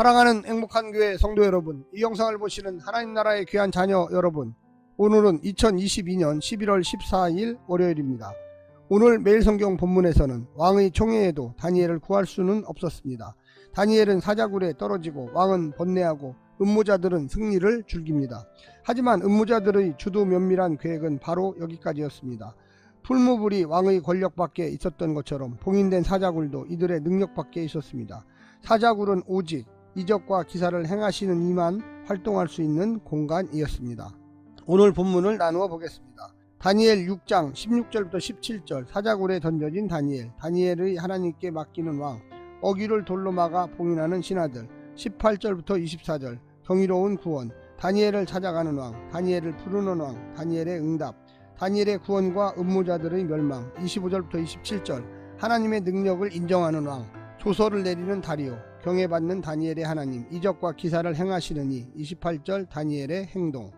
사랑하는 행복한 교회 성도 여러분, 이 영상을 보시는 하나님 나라의 귀한 자녀 여러분, 오늘은 2022년 11월 14일 월요일입니다. 오늘 매일 성경 본문에서는 왕의 총애에도 다니엘을 구할 수는 없었습니다. 다니엘은 사자굴에 떨어지고 왕은 번뇌하고 음모자들은 승리를 즐깁니다. 하지만 음모자들의 주도 면밀한 계획은 바로 여기까지였습니다. 풀무불이 왕의 권력 밖에 있었던 것처럼 봉인된 사자굴도 이들의 능력 밖에 있었습니다. 사자굴은 오직 이적과 기사를 행하시는 이만 활동할 수 있는 공간이었습니다. 오늘 본문을 나누어 보겠습니다. 다니엘 6장 16절부터 17절. 사자굴에 던져진 다니엘의 하나님께 맡기는 왕, 어귀를 돌로 막아 봉인하는 신하들. 18절부터 24절. 경이로운 구원, 다니엘을 찾아가는 왕, 다니엘을 부르는 왕, 다니엘의 응답, 다니엘의 구원과 음모자들의 멸망. 25절부터 27절. 하나님의 능력을 인정하는 왕, 조서를 내리는 다리오, 경외받는 다니엘의 하나님, 이적과 기사를 행하시느니. 28절. 다니엘의 행동.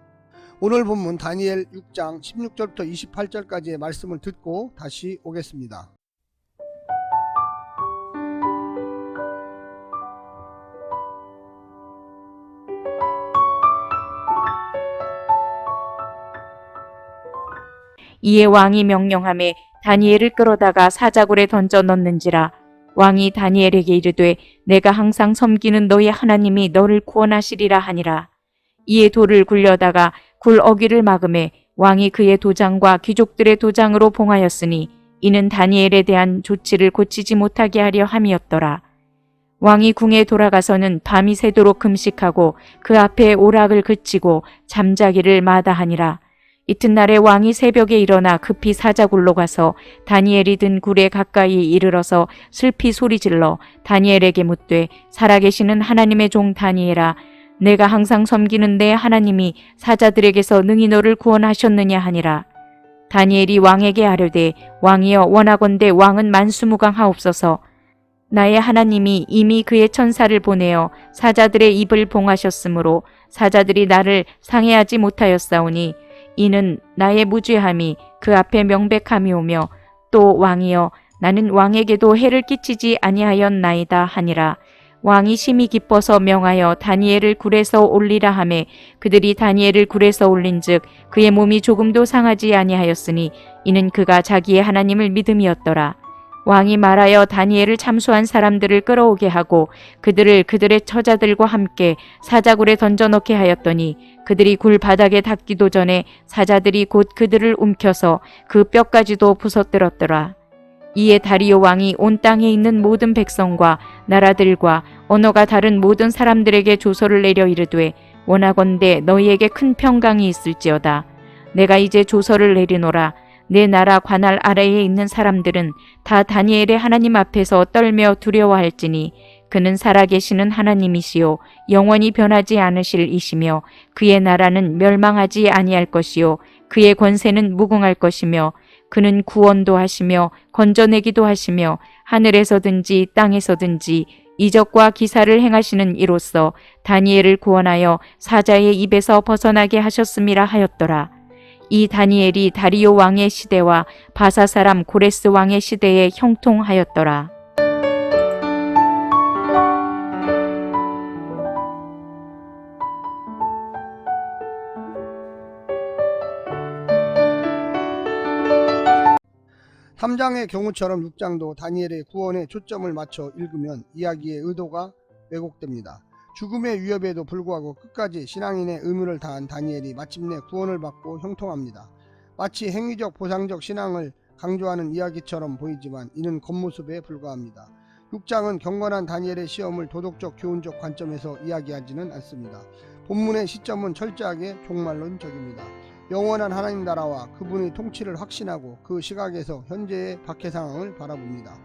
오늘 본문 다니엘 6장 16절부터 28절까지의 말씀을 듣고 다시 오겠습니다. 이에 왕이 명령하매 다니엘을 끌어다가 사자굴에 던져 넣는지라. 왕이 다니엘에게 이르되 내가 항상 섬기는 너의 하나님이 너를 구원하시리라 하니라. 이에 돌을 굴려다가 굴 어귀를 막음에 왕이 그의 도장과 귀족들의 도장으로 봉하였으니 이는 다니엘에 대한 조치를 고치지 못하게 하려 함이었더라. 왕이 궁에 돌아가서는 밤이 새도록 금식하고 그 앞에 오락을 그치고 잠자기를 마다하니라. 이튿날에 왕이 새벽에 일어나 급히 사자굴로 가서 다니엘이 든 굴에 가까이 이르러서 슬피 소리질러 다니엘에게 묻되 살아계시는 하나님의 종 다니엘아, 내가 항상 섬기는 내 하나님이 사자들에게서 능히 너를 구원하셨느냐 하니라. 다니엘이 왕에게 아뢰되 왕이여 원하건대 왕은 만수무강하옵소서. 나의 하나님이 이미 그의 천사를 보내어 사자들의 입을 봉하셨으므로 사자들이 나를 상해하지 못하였사오니 이는 나의 무죄함이 그 앞에 명백함이오며 또 왕이여 나는 왕에게도 해를 끼치지 아니하였나이다 하니라. 왕이 심히 기뻐서 명하여 다니엘을 굴에서 올리라 하매 그들이 다니엘을 굴에서 올린즉 그의 몸이 조금도 상하지 아니하였으니 이는 그가 자기의 하나님을 믿음이었더라. 왕이 말하여 다니엘을 참수한 사람들을 끌어오게 하고 그들을 그들의 처자들과 함께 사자굴에 던져넣게 하였더니 그들이 굴 바닥에 닿기도 전에 사자들이 곧 그들을 움켜서 그 뼈까지도 부서뜨렸더라. 이에 다리오 왕이 온 땅에 있는 모든 백성과 나라들과 언어가 다른 모든 사람들에게 조서를 내려 이르되 원하건대 너희에게 큰 평강이 있을지어다. 내가 이제 조서를 내리노라. 내 나라 관할 아래에 있는 사람들은 다 다니엘의 하나님 앞에서 떨며 두려워할지니 그는 살아계시는 하나님이시요 영원히 변하지 않으실 이시며 그의 나라는 멸망하지 아니할 것이요 그의 권세는 무궁할 것이며 그는 구원도 하시며 건져내기도 하시며 하늘에서든지 땅에서든지 이적과 기사를 행하시는 이로써 다니엘을 구원하여 사자의 입에서 벗어나게 하셨음이라 하였더라. 이 다니엘이 다리오 왕의 시대와 바사 사람 고레스 왕의 시대에 형통하였더라. (3장의) 경우처럼 6장도 다니엘의 구원에 초점을 맞춰 읽으면 이야기의 의도가 왜곡됩니다. 죽음의 위협에도 불구하고 끝까지 신앙인의 의무를 다한 다니엘이 마침내 구원을 받고 형통합니다. 마치 행위적 보상적 신앙을 강조하는 이야기처럼 보이지만 이는 겉모습에 불과합니다. 6장은 경건한 다니엘의 시험을 도덕적 교훈적 관점에서 이야기하지는 않습니다. 본문의 시점은 철저하게 종말론적입니다. 영원한 하나님 나라와 그분의 통치를 확신하고 그 시각에서 현재의 박해 상황을 바라봅니다.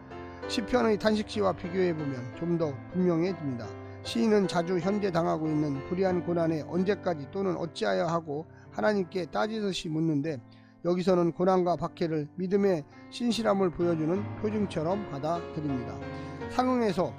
시편의 탄식시와 비교해보면 좀 더 분명해집니다. 시인은 자주 현재 당하고 있는 불의한 고난에 언제까지 또는 어찌하여 하고 하나님께 따지듯이 묻는데 여기서는 고난과 박해를 믿음의 신실함을 보여주는 표징처럼 받아들입니다. 상응해서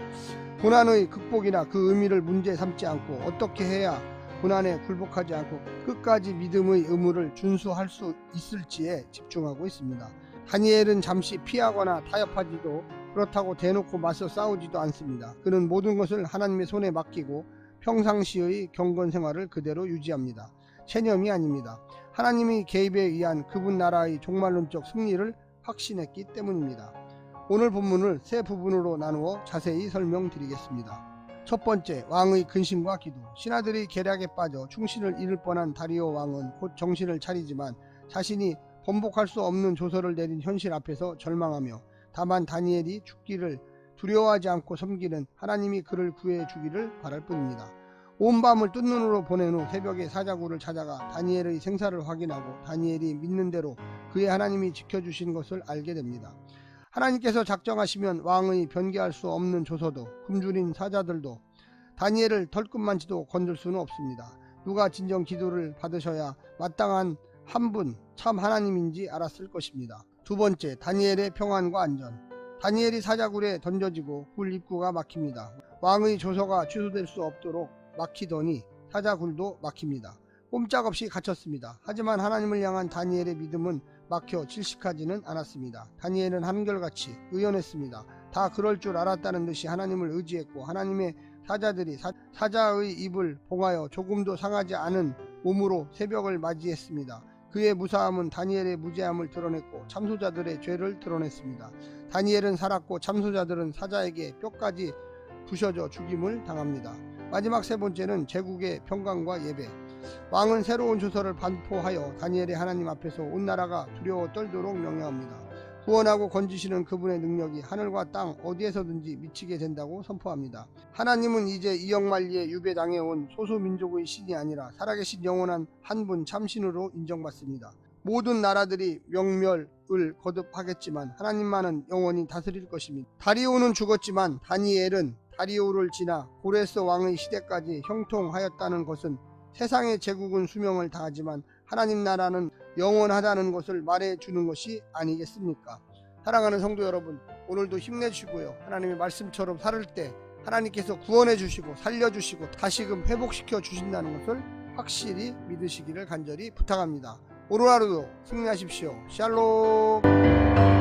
고난의 극복이나 그 의미를 문제 삼지 않고 어떻게 해야 고난에 굴복하지 않고 끝까지 믿음의 의무를 준수할 수 있을지에 집중하고 있습니다. 다니엘은 잠시 피하거나 타협하지도 그렇다고 대놓고 맞서 싸우지도 않습니다. 그는 모든 것을 하나님의 손에 맡기고 평상시의 경건 생활을 그대로 유지합니다. 체념이 아닙니다. 하나님이 개입에 의한 그분 나라의 종말론적 승리를 확신했기 때문입니다. 오늘 본문을 세 부분으로 나누어 자세히 설명드리겠습니다. 첫 번째, 왕의 근심과 기도. 신하들이 계략에 빠져 충신을 잃을 뻔한 다리오 왕은 곧 정신을 차리지만 자신이 번복할 수 없는 조서를 내린 현실 앞에서 절망하며 다만 다니엘이 죽기를 두려워하지 않고 섬기는 하나님이 그를 구해 주기를 바랄 뿐입니다. 온 밤을 뜬 눈으로 보낸 후 새벽에 사자굴을 찾아가 다니엘의 생사를 확인하고 다니엘이 믿는 대로 그의 하나님이 지켜주신 것을 알게 됩니다. 하나님께서 작정하시면 왕의 변개할 수 없는 조서도 굶주린 사자들도 다니엘을 털끝만치도 건들 수는 없습니다. 누가 진정 기도를 받으셔야 마땅한 한 분 참 하나님인지 알았을 것입니다. 두 번째, 다니엘의 평안과 안전. 다니엘이 사자굴에 던져지고 굴 입구가 막힙니다. 왕의 조서가 취소될 수 없도록 막히더니 사자굴도 막힙니다. 꼼짝없이 갇혔습니다. 하지만 하나님을 향한 다니엘의 믿음은 막혀 질식하지는 않았습니다. 다니엘은 한결같이 의연했습니다. 다 그럴 줄 알았다는 듯이 하나님을 의지했고 하나님의 사자들이 사자의 입을 봉하여 조금도 상하지 않은 몸으로 새벽을 맞이했습니다. 그의 무사함은 다니엘의 무죄함을 드러냈고 참소자들의 죄를 드러냈습니다. 다니엘은 살았고 참소자들은 사자에게 뼈까지 부셔져 죽임을 당합니다. 마지막 세 번째는 제국의 평강과 예배. 왕은 새로운 조서를 반포하여 다니엘의 하나님 앞에서 온 나라가 두려워 떨도록 명령합니다. 구원하고 건지시는 그분의 능력이 하늘과 땅 어디에서든지 미치게 된다고 선포합니다. 하나님은 이제 이역만리에 유배당해온 소수민족의 신이 아니라 살아계신 영원한 한 분 참신으로 인정받습니다. 모든 나라들이 명멸을 거듭하겠지만 하나님만은 영원히 다스릴 것입니다. 다리오는 죽었지만 다니엘은 다리오를 지나 고레스 왕의 시대까지 형통하였다는 것은 세상의 제국은 수명을 다하지만 하나님 나라는 영원하다는 것을 말해주는 것이 아니겠습니까? 사랑하는 성도 여러분, 오늘도 힘내시고요. 하나님의 말씀처럼 살을 때 하나님께서 구원해 주시고 살려주시고 다시금 회복시켜 주신다는 것을 확실히 믿으시기를 간절히 부탁합니다. 오늘 하루도 승리하십시오. 샬롬.